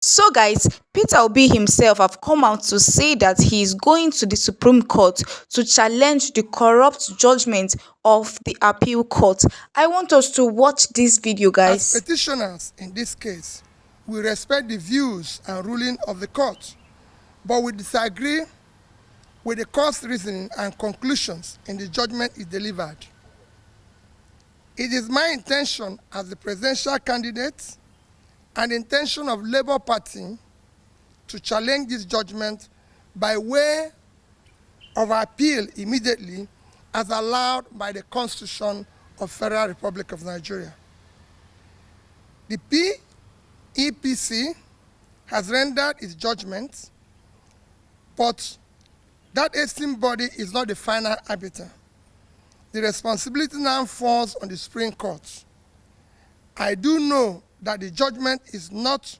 So guys, Peter Obi himself have come out to say that he is going to the Supreme Court to challenge the corrupt judgment of the appeal court. I want us to watch this video, As guys. petitioners in this case, we respect the views and ruling of the court, but we disagree with the court's reasoning and conclusions in the judgment it delivered. It is my intention as the presidential candidate and the intention of Labour Party to challenge this judgment by way of appeal immediately as allowed by the Constitution of Federal Republic of Nigeria. The PEPC has rendered its judgment, but that esteemed body is not the final arbiter. The responsibility now falls on the Supreme Court. I do know that the judgment is not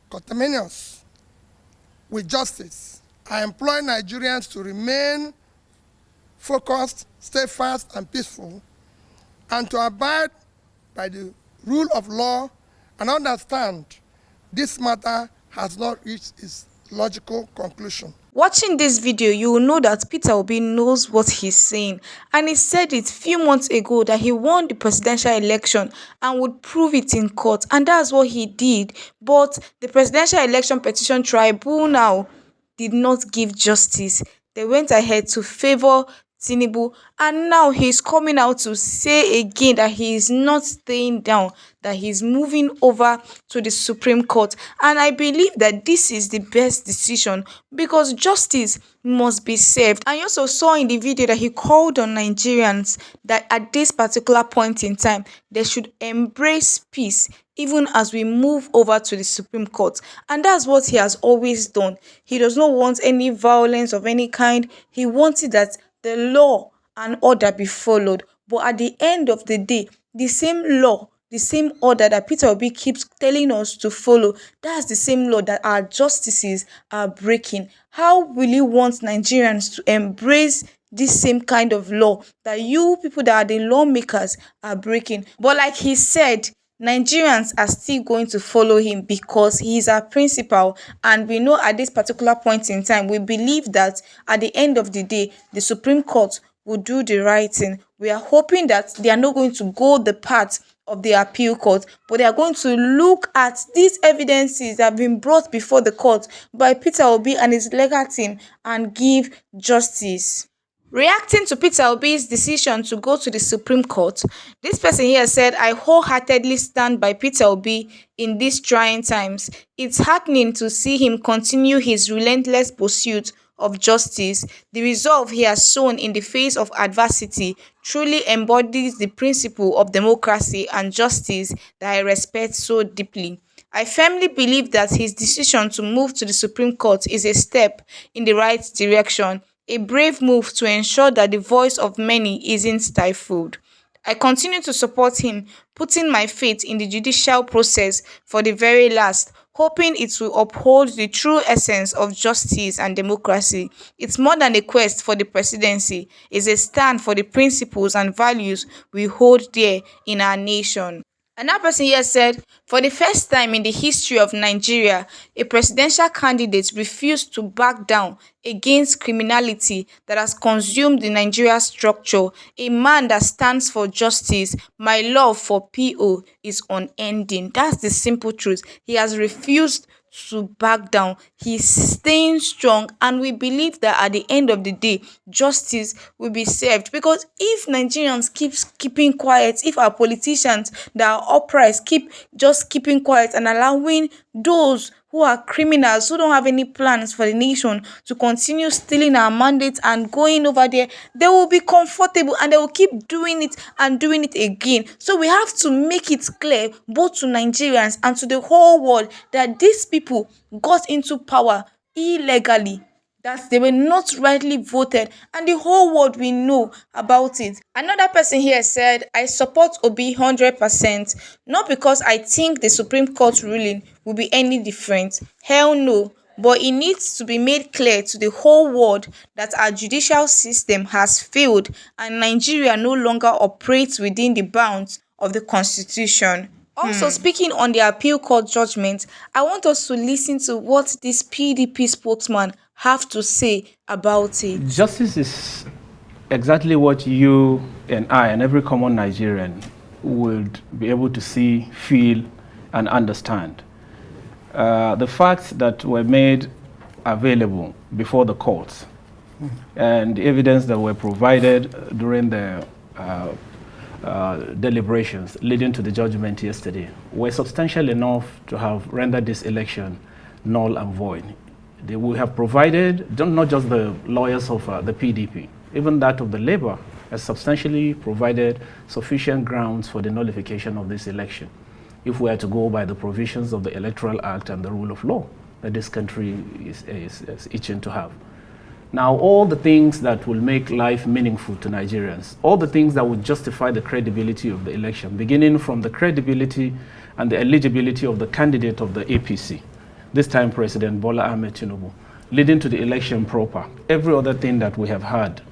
conterminous with justice. I implore Nigerians to remain focused, steadfast, and peaceful, and to abide by the rule of law and understand this matter has not reached its logical conclusion. Watching this video, you will know that Peter Obi knows what he's saying, and he said it few months ago that he won the presidential election and would prove it in court, and that's what he did. But the Presidential Election Petition Tribunal did not give justice. They went ahead to favor Tinubu, and now he's coming out to say again that he is not staying down, that he's moving over to the Supreme Court. And I believe that this is the best decision because justice must be served. And you also saw in the video that he called on Nigerians that at this particular point in time, they should embrace peace even as we move over to the Supreme Court. And that's what he has always done. He does not want any violence of any kind. He wanted that the law and order be followed. But at the end of the day, the same law, the same order that Peter Obi keeps telling us to follow, that's the same law that our justices are breaking. How will you want Nigerians to embrace this same kind of law that you people that are the lawmakers are breaking? But like he said, Nigerians are still going to follow him because he is our principal, and we know at this particular point in time, we believe that at the end of the day, the Supreme Court will do the right thing. We are hoping that they are not going to go the path of the appeal court, but they are going to look at these evidences that have been brought before the court by Peter Obi and his legal team and give justice. Reacting to Peter Obi's decision to go to the Supreme Court, this person here said, I wholeheartedly stand by Peter Obi in these trying times. It's heartening to see him continue his relentless pursuit of justice. The resolve he has shown in the face of adversity truly embodies the principle of democracy and justice that I respect so deeply. I firmly believe that his decision to move to the Supreme Court is a step in the right direction, a brave move to ensure that the voice of many isn't stifled. I continue to support him, putting my faith in the judicial process for the very last, hoping it will uphold the true essence of justice and democracy. It's more than a quest for the presidency, it's a stand for the principles and values we hold dear in our nation. Another person here said, for the first time in the history of Nigeria, a presidential candidate refused to back down against criminality that has consumed the Nigeria structure. A man that stands for justice. My love for PO is unending. That's the simple truth. He has refused to back down. He's staying strong, and we believe that at the end of the day, justice will be served. Because if Nigerians keeping quiet, if our politicians that are upright keep just keeping quiet and allowing those who are criminals, who don't have any plans for the nation, to continue stealing our mandates and going over there, they will be comfortable and they will keep doing it and doing it again. So we have to make it clear both to Nigerians and to the whole world that these people got into power illegally, that they were not rightly voted, and the whole world will know about it. Another person here said, I support Obi 100%, not because I think the Supreme Court ruling will be any different. Hell no. But it needs to be made clear to the whole world that our judicial system has failed and Nigeria no longer operates within the bounds of the Constitution. Also, speaking on the appeal court judgment, I want us to listen to what this PDP spokesman have to say about it. Justice is exactly what you and I and every common Nigerian would be able to see, feel, and understand. The facts that were made available before the courts and the evidence that were provided during the deliberations leading to the judgment yesterday were substantial enough to have rendered this election null and void. They will have provided, not just the lawyers of the PDP, even that of the Labour has substantially provided sufficient grounds for the nullification of this election, if we are to go by the provisions of the Electoral Act and the rule of law that this country is itching to have. Now, all the things that will make life meaningful to Nigerians, all the things that would justify the credibility of the election, beginning from the credibility and the eligibility of the candidate of the APC, this time President Bola Ahmed Tinubu, leading to the election proper, every other thing that we have had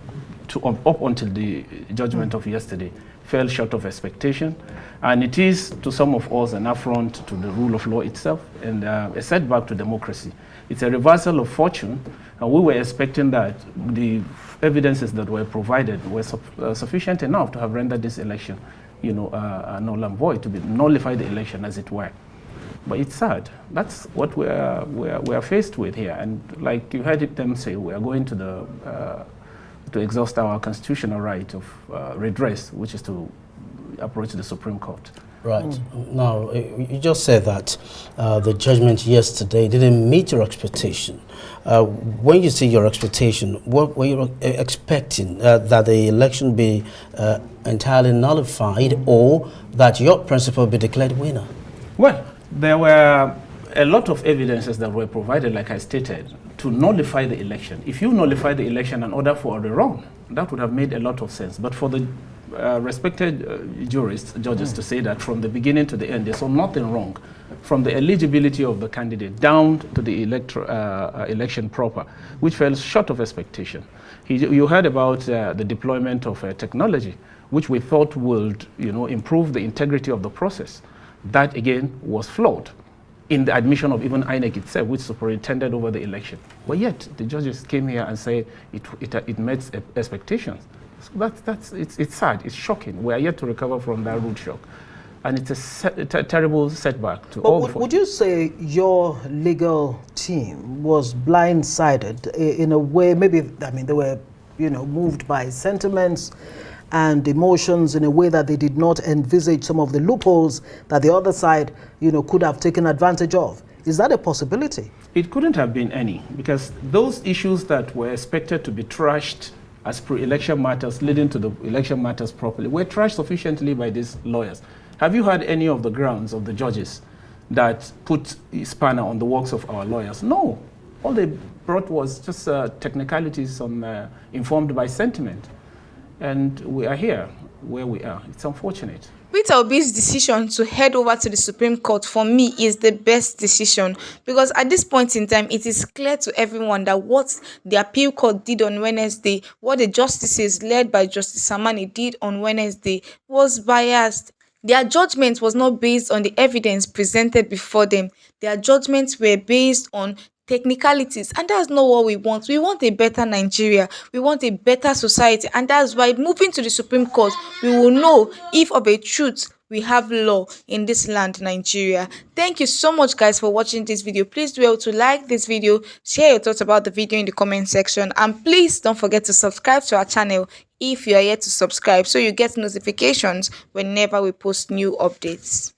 up until the judgment of yesterday fell short of expectation, and it is to some of us an affront to the rule of law itself and a setback to democracy. It's a reversal of fortune, and we were expecting that the evidences that were provided were sufficient enough to have rendered this election, null and void, to nullify the election, as it were. But it's sad. That's what we are faced with here, and like you heard them say, we are going to exhaust our constitutional right of redress, which is to approach the Supreme Court. Right. Now, you just said that the judgment yesterday didn't meet your expectation. When you see your expectation, what were you expecting? That the election be entirely nullified, or that your principal be declared winner? Well, there were a lot of evidences that were provided, like I stated, to nullify the election. If you nullify the election and order for the wrong, that would have made a lot of sense. But for the respected judges to say that from the beginning to the end, they saw nothing wrong, from the eligibility of the candidate down to the election proper, which fell short of expectation. You heard about the deployment of technology, which we thought would improve the integrity of the process. That, again, was flawed in the admission of even INEC itself, which superintended over the election. But yet, the judges came here and said it met expectations. So it's sad, it's shocking. We are yet to recover from that root shock. And it's a terrible setback to all. But would you say your legal team was blindsided in a way? Maybe, they were, moved by sentiments and emotions in a way that they did not envisage some of the loopholes that the other side, could have taken advantage of. Is that a possibility? It couldn't have been any, because those issues that were expected to be trashed as pre-election matters leading to the election matters properly were trashed sufficiently by these lawyers. Have you heard any of the grounds of the judges that put a spanner on the works of our lawyers? No. All they brought was just technicalities informed by sentiment. And we are here where we are. It's unfortunate. Peter Obi's decision to head over to the Supreme Court, for me, is the best decision, because at this point in time, it is clear to everyone that what the appeal court did on Wednesday, what the justices led by Justice Samani did on Wednesday, was biased. Their judgment was not based on the evidence presented before them. Their judgments were based on technicalities, and that's not what we want. We want a better Nigeria, we want a better society, and that's why moving to the Supreme Court, we will know if of a truth we have law in this land, Nigeria. Thank you so much, guys, for watching this video. Please do well to like this video, share your thoughts about the video in the comment section, and please don't forget to subscribe to our channel if you are yet to subscribe, so you get notifications whenever we post new updates.